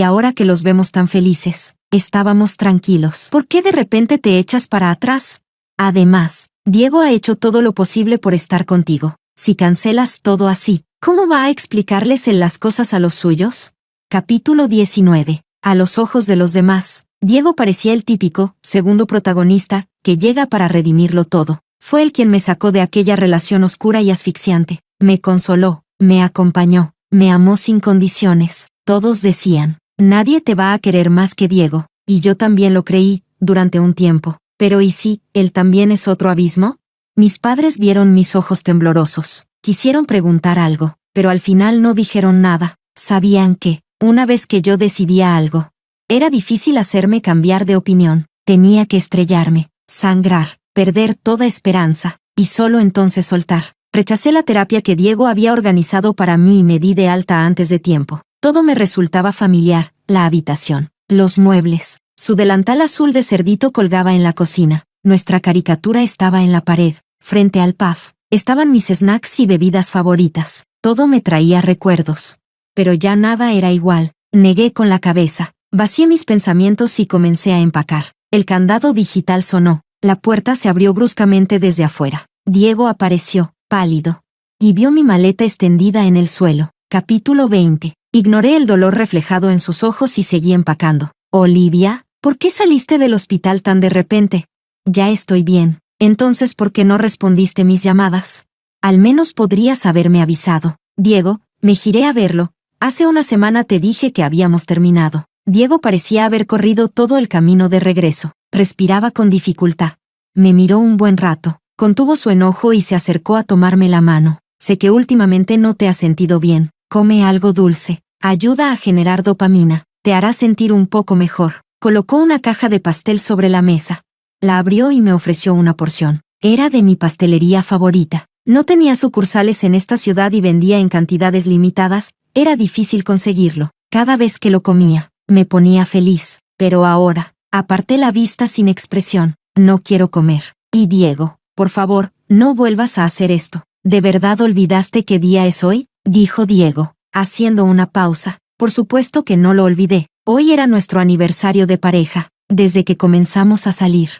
ahora que los vemos tan felices, estábamos tranquilos. ¿Por qué de repente te echas para atrás? Además, Diego ha hecho todo lo posible por estar contigo. Si cancelas todo así, ¿cómo va a explicarles él las cosas a los suyos? Capítulo 19. A los ojos de los demás, Diego parecía el típico, segundo protagonista, que llega para redimirlo todo. Fue él quien me sacó de aquella relación oscura y asfixiante. Me consoló, me acompañó, me amó sin condiciones. Todos decían, nadie te va a querer más que Diego. Y yo también lo creí, durante un tiempo. Pero ¿y si él también es otro abismo? Mis padres vieron mis ojos temblorosos. Quisieron preguntar algo, pero al final no dijeron nada. Sabían que, una vez que yo decidía algo, era difícil hacerme cambiar de opinión. Tenía que estrellarme, sangrar, perder toda esperanza, y solo entonces soltar. Rechacé la terapia que Diego había organizado para mí y me di de alta antes de tiempo. Todo me resultaba familiar, la habitación, los muebles. Su delantal azul de cerdito colgaba en la cocina. Nuestra caricatura estaba en la pared, frente al puff. Estaban mis snacks y bebidas favoritas. Todo me traía recuerdos. Pero ya nada era igual. Negué con la cabeza. Vacié mis pensamientos y comencé a empacar. El candado digital sonó. La puerta se abrió bruscamente desde afuera. Diego apareció, pálido, y vio mi maleta extendida en el suelo. Capítulo 20. Ignoré el dolor reflejado en sus ojos y seguí empacando. Olivia, ¿por qué saliste del hospital tan de repente? Ya estoy bien. Entonces, ¿por qué no respondiste mis llamadas? Al menos podrías haberme avisado. Diego, me giré a verlo. Hace una semana te dije que habíamos terminado. Diego parecía haber corrido todo el camino de regreso. Respiraba con dificultad. Me miró un buen rato. Contuvo su enojo y se acercó a tomarme la mano. Sé que últimamente no te has sentido bien. Come algo dulce. Ayuda a generar dopamina. Te hará sentir un poco mejor. Colocó una caja de pastel sobre la mesa. La abrió y me ofreció una porción. Era de mi pastelería favorita. No tenía sucursales en esta ciudad y vendía en cantidades limitadas. Era difícil conseguirlo. Cada vez que lo comía, me ponía feliz. Pero ahora, aparté la vista sin expresión. No quiero comer. Y Diego, por favor, no vuelvas a hacer esto. ¿De verdad olvidaste qué día es hoy? Dijo Diego, haciendo una pausa. Por supuesto que no lo olvidé. Hoy era nuestro aniversario de pareja, desde que comenzamos a salir.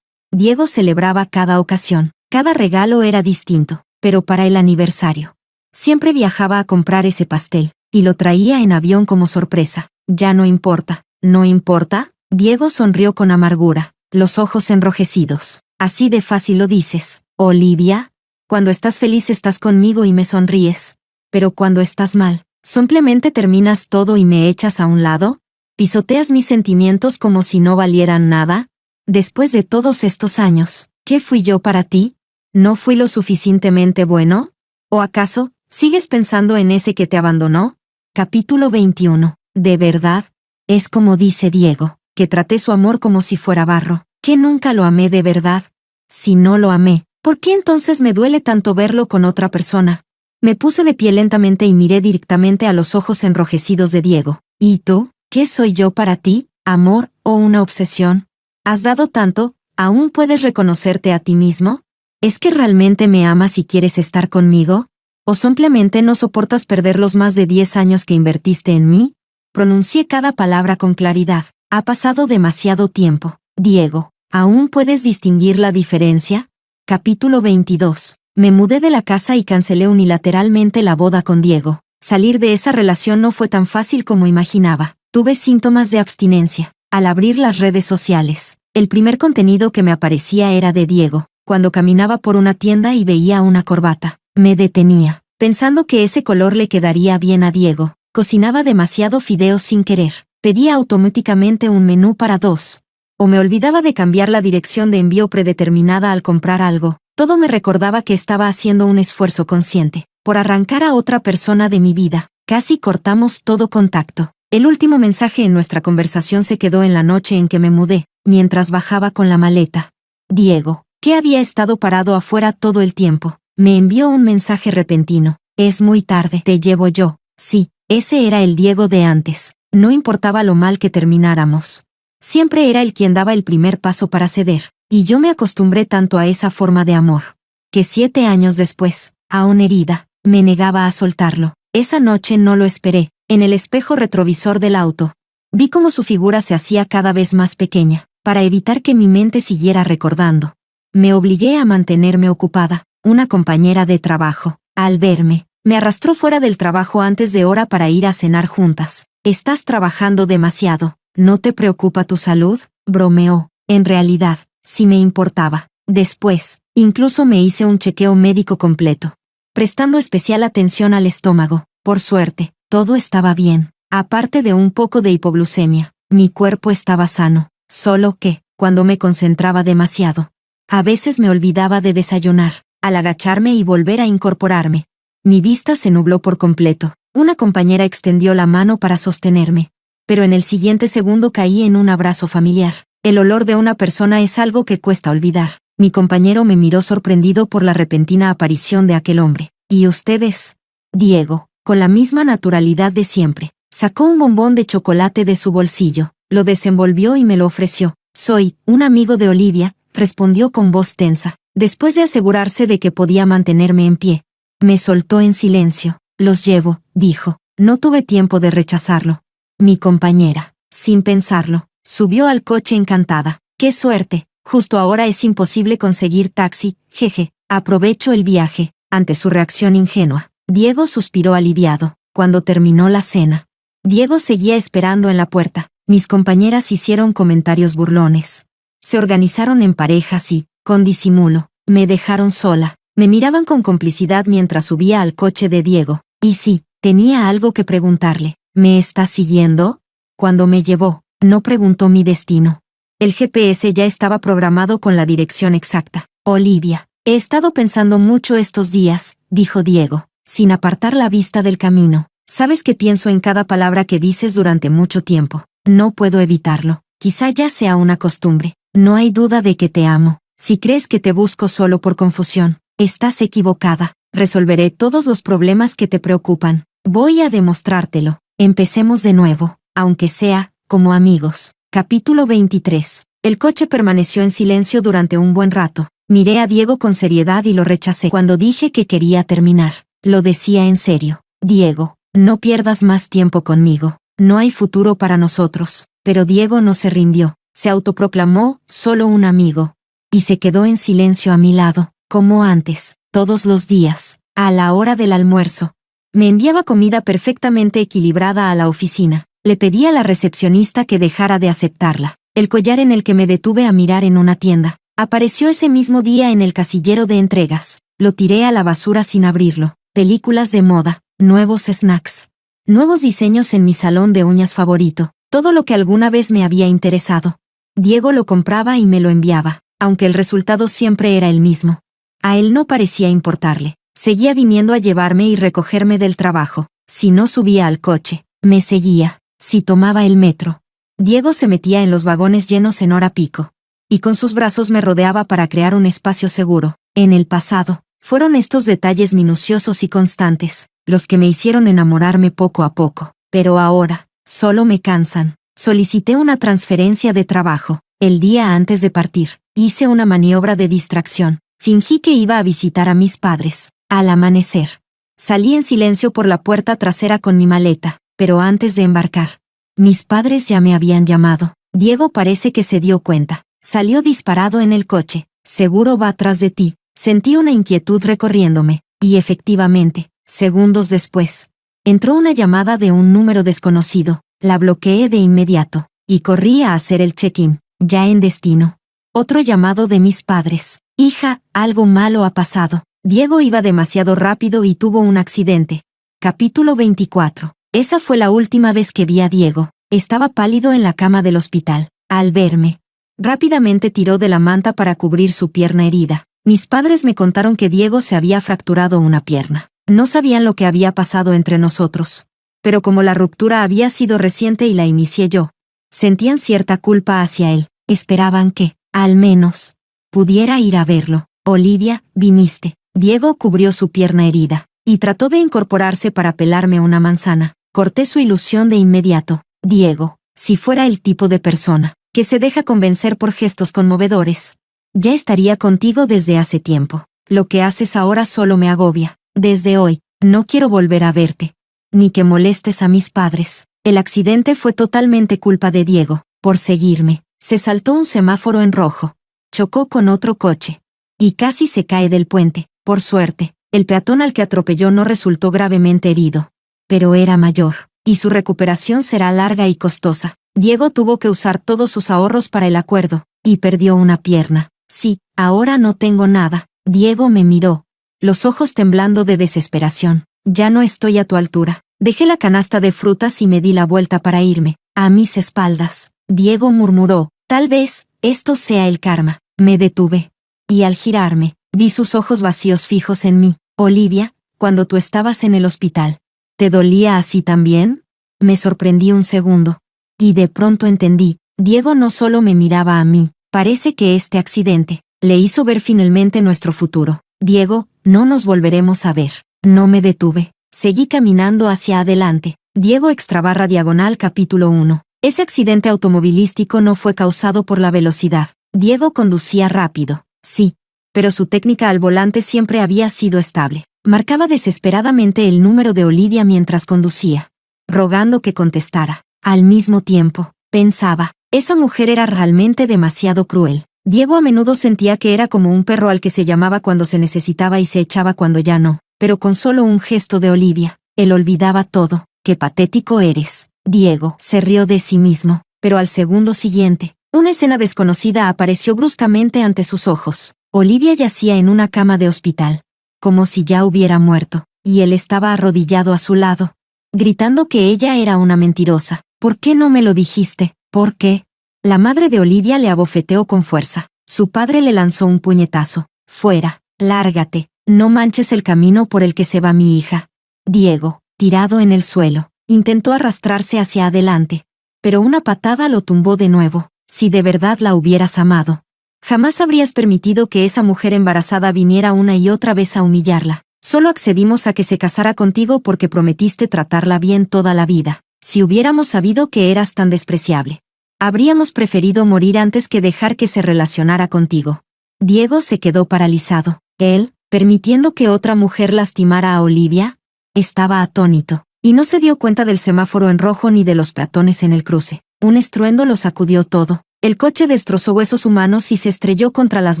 Diego celebraba cada ocasión. Cada regalo era distinto, pero para el aniversario. Siempre viajaba a comprar ese pastel, y lo traía en avión como sorpresa. Ya no importa. ¿No importa? Diego sonrió con amargura, los ojos enrojecidos. Así de fácil lo dices, Olivia. Cuando estás feliz estás conmigo y me sonríes. Pero cuando estás mal, ¿simplemente terminas todo y me echas a un lado? ¿Pisoteas mis sentimientos como si no valieran nada? Después de todos estos años, ¿qué fui yo para ti? ¿No fui lo suficientemente bueno? ¿O acaso, sigues pensando en ese que te abandonó? Capítulo 21. ¿De verdad? Es como dice Diego, que traté su amor como si fuera barro, que nunca lo amé de verdad. Si no lo amé, ¿por qué entonces me duele tanto verlo con otra persona? Me puse de pie lentamente y miré directamente a los ojos enrojecidos de Diego. ¿Y tú? ¿Qué soy yo para ti? ¿Amor o una obsesión? ¿Has dado tanto? ¿Aún puedes reconocerte a ti mismo? ¿Es que realmente me amas y quieres estar conmigo? ¿O simplemente no soportas perder los más de 10 años que invertiste en mí? Pronuncié cada palabra con claridad. Ha pasado demasiado tiempo. Diego, ¿aún puedes distinguir la diferencia? Capítulo 22. Me mudé de la casa y cancelé unilateralmente la boda con Diego. Salir de esa relación no fue tan fácil como imaginaba. Tuve síntomas de abstinencia. Al abrir las redes sociales, el primer contenido que me aparecía era de Diego. Cuando caminaba por una tienda y veía una corbata, me detenía, pensando que ese color le quedaría bien a Diego. Cocinaba demasiado fideos sin querer. Pedía automáticamente un menú para 2. O me olvidaba de cambiar la dirección de envío predeterminada al comprar algo. Todo me recordaba que estaba haciendo un esfuerzo consciente por arrancar a otra persona de mi vida. Casi cortamos todo contacto. El último mensaje en nuestra conversación se quedó en la noche en que me mudé, mientras bajaba con la maleta. Diego, que había estado parado afuera todo el tiempo, me envió un mensaje repentino. Es muy tarde, te llevo yo. Sí, ese era el Diego de antes. No importaba lo mal que termináramos. Siempre era él quien daba el primer paso para ceder, y yo me acostumbré tanto a esa forma de amor, que 7 años después, aún herida, me negaba a soltarlo. Esa noche no lo esperé. En el espejo retrovisor del auto, vi cómo su figura se hacía cada vez más pequeña, para evitar que mi mente siguiera recordando. Me obligué a mantenerme ocupada. Una compañera de trabajo, al verme, me arrastró fuera del trabajo antes de hora para ir a cenar juntas. Estás trabajando demasiado. ¿No te preocupa tu salud? Bromeó. En realidad, sí me importaba. Después, incluso me hice un chequeo médico completo, prestando especial atención al estómago. Por suerte, todo estaba bien. Aparte de un poco de hipoglucemia, mi cuerpo estaba sano. Solo que, cuando me concentraba demasiado, a veces me olvidaba de desayunar. Al agacharme y volver a incorporarme, mi vista se nubló por completo. Una compañera extendió la mano para sostenerme, pero en el siguiente segundo caí en un abrazo familiar. El olor de una persona es algo que cuesta olvidar. Mi compañero me miró sorprendido por la repentina aparición de aquel hombre. ¿Y ustedes? Diego, con la misma naturalidad de siempre, sacó un bombón de chocolate de su bolsillo, lo desenvolvió y me lo ofreció. Soy un amigo de Olivia, respondió con voz tensa. Después de asegurarse de que podía mantenerme en pie, me soltó en silencio. Los llevo, dijo. No tuve tiempo de rechazarlo. Mi compañera, sin pensarlo, subió al coche encantada. ¡Qué suerte! Justo ahora es imposible conseguir taxi, jeje. Aprovecho el viaje. Ante su reacción ingenua, Diego suspiró aliviado. Cuando terminó la cena, Diego seguía esperando en la puerta. Mis compañeras hicieron comentarios burlones. Se organizaron en parejas y, con disimulo, me dejaron sola. Me miraban con complicidad mientras subía al coche de Diego. Y sí, tenía algo que preguntarle. ¿Me estás siguiendo? Cuando me llevó, no preguntó mi destino. El GPS ya estaba programado con la dirección exacta. Olivia, he estado pensando mucho estos días, dijo Diego, sin apartar la vista del camino. Sabes que pienso en cada palabra que dices durante mucho tiempo. No puedo evitarlo. Quizá ya sea una costumbre. No hay duda de que te amo. Si crees que te busco solo por confusión, estás equivocada. Resolveré todos los problemas que te preocupan. Voy a demostrártelo. Empecemos de nuevo, aunque sea, como amigos. Capítulo 23. El coche permaneció en silencio durante un buen rato. Miré a Diego con seriedad y lo rechacé. Cuando dije que quería terminar, lo decía en serio. Diego, no pierdas más tiempo conmigo. No hay futuro para nosotros. Pero Diego no se rindió. Se autoproclamó solo un amigo. Y se quedó en silencio a mi lado, como antes, todos los días, a la hora del almuerzo. Me enviaba comida perfectamente equilibrada a la oficina. Le pedí a la recepcionista que dejara de aceptarla. El collar en el que me detuve a mirar en una tienda apareció ese mismo día en el casillero de entregas. Lo tiré a la basura sin abrirlo. Películas de moda, nuevos snacks, nuevos diseños en mi salón de uñas favorito, todo lo que alguna vez me había interesado. Diego lo compraba y me lo enviaba, aunque el resultado siempre era el mismo. A él no parecía importarle. Seguía viniendo a llevarme y recogerme del trabajo. Si no subía al coche, me seguía. Si tomaba el metro, Diego se metía en los vagones llenos en hora pico. Y con sus brazos me rodeaba para crear un espacio seguro. En el pasado, fueron estos detalles minuciosos y constantes los que me hicieron enamorarme poco a poco. Pero ahora, solo me cansan. Solicité una transferencia de trabajo. El día antes de partir, hice una maniobra de distracción. Fingí que iba a visitar a mis padres. Al amanecer, salí en silencio por la puerta trasera con mi maleta, pero antes de embarcar, mis padres ya me habían llamado. Diego parece que se dio cuenta. Salió disparado en el coche. Seguro va atrás de ti. Sentí una inquietud recorriéndome, y efectivamente, segundos después, entró una llamada de un número desconocido. La bloqueé de inmediato, y corrí a hacer el check-in, ya en destino. Otro llamado de mis padres. Hija, algo malo ha pasado. Diego iba demasiado rápido y tuvo un accidente. Capítulo 24. Esa fue la última vez que vi a Diego. Estaba pálido en la cama del hospital. Al verme, rápidamente tiró de la manta para cubrir su pierna herida. Mis padres me contaron que Diego se había fracturado una pierna. No sabían lo que había pasado entre nosotros. Pero como la ruptura había sido reciente y la inicié yo, sentían cierta culpa hacia él. Esperaban que, al menos, pudiera ir a verlo. Olivia, viniste. Diego cubrió su pierna herida y trató de incorporarse para pelarme una manzana. Corté su ilusión de inmediato. Diego, si fuera el tipo de persona que se deja convencer por gestos conmovedores, ya estaría contigo desde hace tiempo. Lo que haces ahora solo me agobia. Desde hoy, no quiero volver a verte, ni que molestes a mis padres. El accidente fue totalmente culpa de Diego, por seguirme. Se saltó un semáforo en rojo, chocó con otro coche, y casi se cae del puente. Por suerte, el peatón al que atropelló no resultó gravemente herido. Pero era mayor, y su recuperación será larga y costosa. Diego tuvo que usar todos sus ahorros para el acuerdo, y perdió una pierna. Sí, ahora no tengo nada. Diego me miró, los ojos temblando de desesperación. Ya no estoy a tu altura. Dejé la canasta de frutas y me di la vuelta para irme. A mis espaldas, Diego murmuró, tal vez, esto sea el karma. Me detuve. Y al girarme, vi sus ojos vacíos fijos en mí. Olivia, cuando tú estabas en el hospital, ¿te dolía así también? Me sorprendí un segundo. Y de pronto entendí, Diego no solo me miraba a mí, parece que este accidente le hizo ver finalmente nuestro futuro. Diego, no nos volveremos a ver. No me detuve. Seguí caminando hacia adelante. Diego Extrabarra diagonal capítulo 1. Ese accidente automovilístico no fue causado por la velocidad. Diego conducía rápido, sí, pero su técnica al volante siempre había sido estable. Marcaba desesperadamente el número de Olivia mientras conducía, rogando que contestara. Al mismo tiempo, pensaba, esa mujer era realmente demasiado cruel. Diego a menudo sentía que era como un perro al que se llamaba cuando se necesitaba y se echaba cuando ya no, pero con solo un gesto de Olivia, él olvidaba todo. ¡Qué patético eres! Diego se rió de sí mismo, pero al segundo siguiente, una escena desconocida apareció bruscamente ante sus ojos. Olivia yacía en una cama de hospital, como si ya hubiera muerto, y él estaba arrodillado a su lado, gritando que ella era una mentirosa. ¿Por qué no me lo dijiste? ¿Por qué? La madre de Olivia le abofeteó con fuerza. Su padre le lanzó un puñetazo. Fuera, lárgate, no manches el camino por el que se va mi hija. Diego, tirado en el suelo, intentó arrastrarse hacia adelante, pero una patada lo tumbó de nuevo. Si de verdad la hubieras amado, jamás habrías permitido que esa mujer embarazada viniera una y otra vez a humillarla. Solo accedimos a que se casara contigo porque prometiste tratarla bien toda la vida. Si hubiéramos sabido que eras tan despreciable, habríamos preferido morir antes que dejar que se relacionara contigo. Diego se quedó paralizado. Él, permitiendo que otra mujer lastimara a Olivia, estaba atónito, y no se dio cuenta del semáforo en rojo ni de los peatones en el cruce. Un estruendo lo sacudió todo. El coche destrozó huesos humanos y se estrelló contra las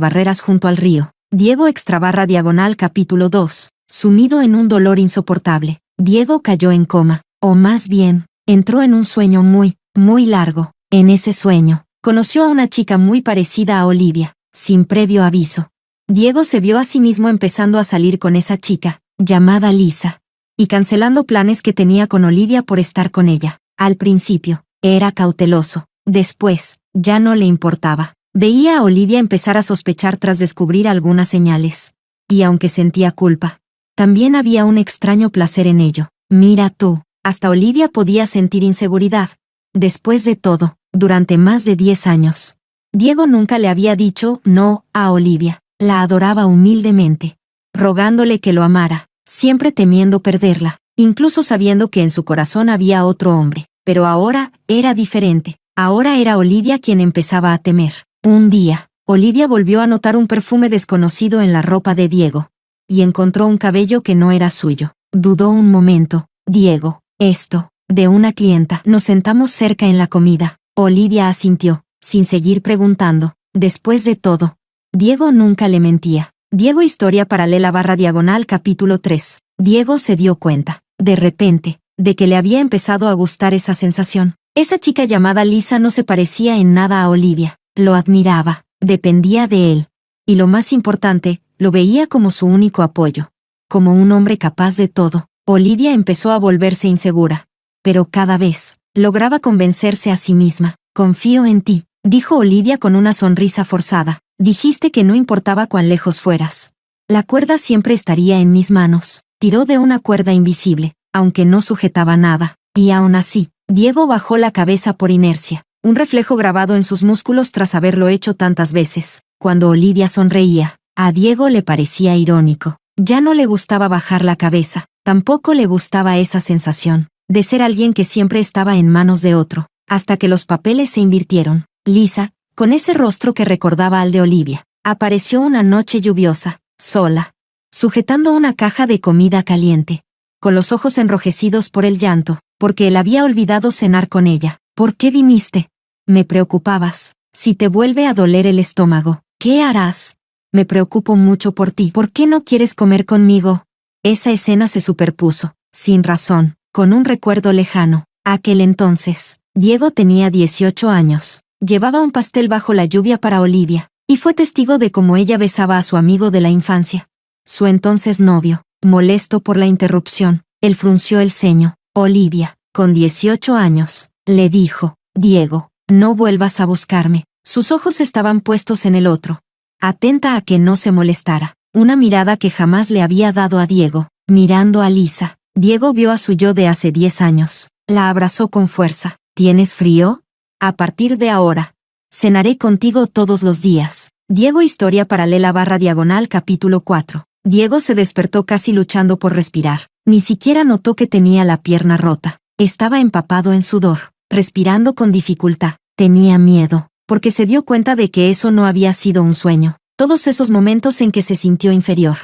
barreras junto al río. Diego Extrabarra diagonal capítulo 2. Sumido en un dolor insoportable, Diego cayó en coma, o más bien, entró en un sueño muy, muy largo. En ese sueño, conoció a una chica muy parecida a Olivia, sin previo aviso. Diego se vio a sí mismo empezando a salir con esa chica, llamada Lisa, y cancelando planes que tenía con Olivia por estar con ella. Al principio, era cauteloso. Después, ya no le importaba. Veía a Olivia empezar a sospechar tras descubrir algunas señales. Y aunque sentía culpa, también había un extraño placer en ello. Mira tú, hasta Olivia podía sentir inseguridad. Después de todo, durante más de 10 años, Diego nunca le había dicho no a Olivia. La adoraba humildemente, rogándole que lo amara, siempre temiendo perderla, incluso sabiendo que en su corazón había otro hombre. Pero ahora era diferente. Ahora era Olivia quien empezaba a temer. Un día, Olivia volvió a notar un perfume desconocido en la ropa de Diego. Y encontró un cabello que no era suyo. Dudó un momento. Diego, esto, de una clienta. Nos sentamos cerca en la comida. Olivia asintió, sin seguir preguntando. Después de todo, Diego nunca le mentía. Diego historia paralela /diagonal capítulo 3. Diego se dio cuenta, de repente, de que le había empezado a gustar esa sensación. Esa chica llamada Lisa no se parecía en nada a Olivia. Lo admiraba, dependía de él. Y lo más importante, lo veía como su único apoyo. Como un hombre capaz de todo. Olivia empezó a volverse insegura. Pero cada vez, lograba convencerse a sí misma. Confío en ti, dijo Olivia con una sonrisa forzada. Dijiste que no importaba cuán lejos fueras. La cuerda siempre estaría en mis manos. Tiró de una cuerda invisible, aunque no sujetaba nada. Y aún así, Diego bajó la cabeza por inercia, un reflejo grabado en sus músculos tras haberlo hecho tantas veces. Cuando Olivia sonreía, a Diego le parecía irónico. Ya no le gustaba bajar la cabeza, tampoco le gustaba esa sensación de ser alguien que siempre estaba en manos de otro, hasta que los papeles se invirtieron. Lisa, con ese rostro que recordaba al de Olivia, apareció una noche lluviosa, sola, sujetando una caja de comida caliente, con los ojos enrojecidos por el llanto, porque él había olvidado cenar con ella. ¿Por qué viniste? Me preocupabas. Si te vuelve a doler el estómago, ¿qué harás? Me preocupo mucho por ti. ¿Por qué no quieres comer conmigo? Esa escena se superpuso, sin razón, con un recuerdo lejano. Aquel entonces, Diego tenía 18 años. Llevaba un pastel bajo la lluvia para Olivia, y fue testigo de cómo ella besaba a su amigo de la infancia. Su entonces novio, molesto por la interrupción, él frunció el ceño. Olivia, con 18 años, le dijo, Diego, no vuelvas a buscarme. Sus ojos estaban puestos en el otro, atenta a que no se molestara. Una mirada que jamás le había dado a Diego. Mirando a Lisa, Diego vio a su yo de hace 10 años. La abrazó con fuerza. ¿Tienes frío? A partir de ahora, cenaré contigo todos los días. Diego historia paralela /diagonal capítulo 4. Diego se despertó casi luchando por respirar. Ni siquiera notó que tenía la pierna rota. Estaba empapado en sudor, respirando con dificultad. Tenía miedo, porque se dio cuenta de que eso no había sido un sueño. Todos esos momentos en que se sintió inferior.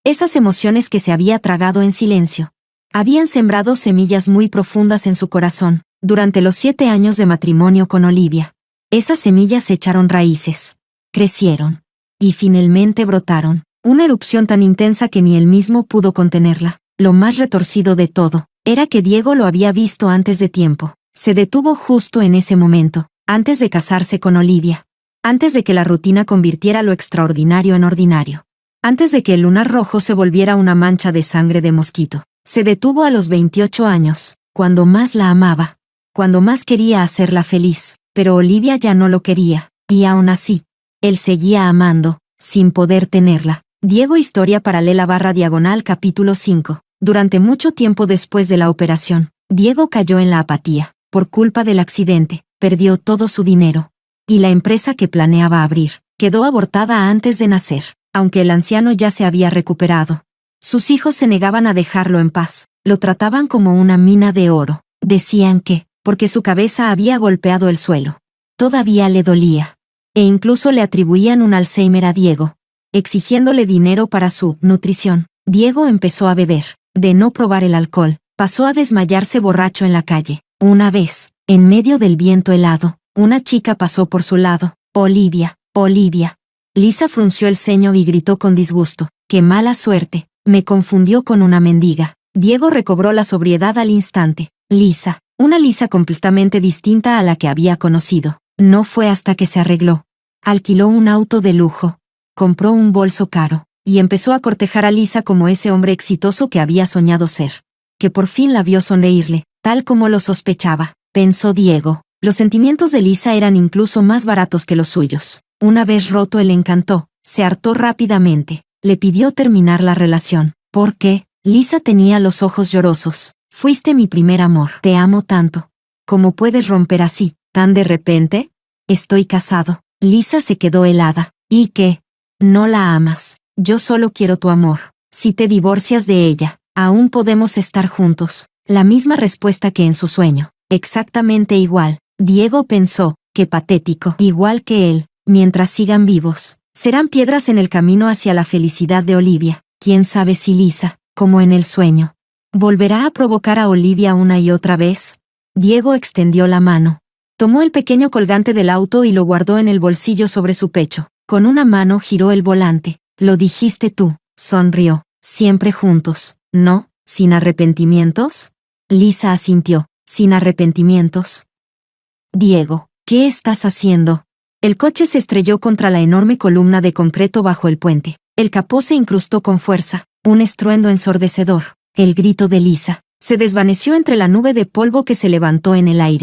Esas emociones que se había tragado en silencio. Habían sembrado semillas muy profundas en su corazón, durante los 7 años de matrimonio con Olivia. Esas semillas echaron raíces, crecieron, y finalmente brotaron. Una erupción tan intensa que ni él mismo pudo contenerla. Lo más retorcido de todo, era que Diego lo había visto antes de tiempo. Se detuvo justo en ese momento, antes de casarse con Olivia. Antes de que la rutina convirtiera lo extraordinario en ordinario. Antes de que el lunar rojo se volviera una mancha de sangre de mosquito. Se detuvo a los 28 años, cuando más la amaba. Cuando más quería hacerla feliz, pero Olivia ya no lo quería, y aún así, él seguía amando, sin poder tenerla. Diego historia paralela /diagonal capítulo 5. Durante mucho tiempo después de la operación, Diego cayó en la apatía. Por culpa del accidente, perdió todo su dinero. Y la empresa que planeaba abrir, quedó abortada antes de nacer, aunque el anciano ya se había recuperado. Sus hijos se negaban a dejarlo en paz. Lo trataban como una mina de oro. Decían que, porque su cabeza había golpeado el suelo, todavía le dolía. E incluso le atribuían un Alzheimer a Diego, exigiéndole dinero para su nutrición. Diego empezó a beber. De no probar el alcohol, pasó a desmayarse borracho en la calle. Una vez, en medio del viento helado, una chica pasó por su lado. Olivia, Olivia. Lisa frunció el ceño y gritó con disgusto. ¡Qué mala suerte! Me confundió con una mendiga. Diego recobró la sobriedad al instante. Lisa, una Lisa completamente distinta a la que había conocido. No fue hasta que se arregló. Alquiló un auto de lujo. Compró un bolso caro. Y empezó a cortejar a Lisa como ese hombre exitoso que había soñado ser. Que por fin la vio sonreírle, tal como lo sospechaba, pensó Diego. Los sentimientos de Lisa eran incluso más baratos que los suyos. Una vez roto el encanto, se hartó rápidamente. Le pidió terminar la relación. ¿Por qué? Lisa tenía los ojos llorosos. Fuiste mi primer amor. Te amo tanto. ¿Cómo puedes romper así, tan de repente? Estoy casado. Lisa se quedó helada. ¿Y qué? No la amas. Yo solo quiero tu amor. Si te divorcias de ella, aún podemos estar juntos. La misma respuesta que en su sueño. Exactamente igual. Diego pensó, qué patético. Igual que él, mientras sigan vivos, serán piedras en el camino hacia la felicidad de Olivia. ¿Quién sabe si Lisa, como en el sueño, volverá a provocar a Olivia una y otra vez? Diego extendió la mano. Tomó el pequeño colgante del auto y lo guardó en el bolsillo sobre su pecho. Con una mano giró el volante. Lo dijiste tú, sonrió. Siempre juntos, ¿no? ¿Sin arrepentimientos? Lisa asintió. ¿Sin arrepentimientos? Diego, ¿qué estás haciendo? El coche se estrelló contra la enorme columna de concreto bajo el puente. El capó se incrustó con fuerza. Un estruendo ensordecedor. El grito de Lisa se desvaneció entre la nube de polvo que se levantó en el aire.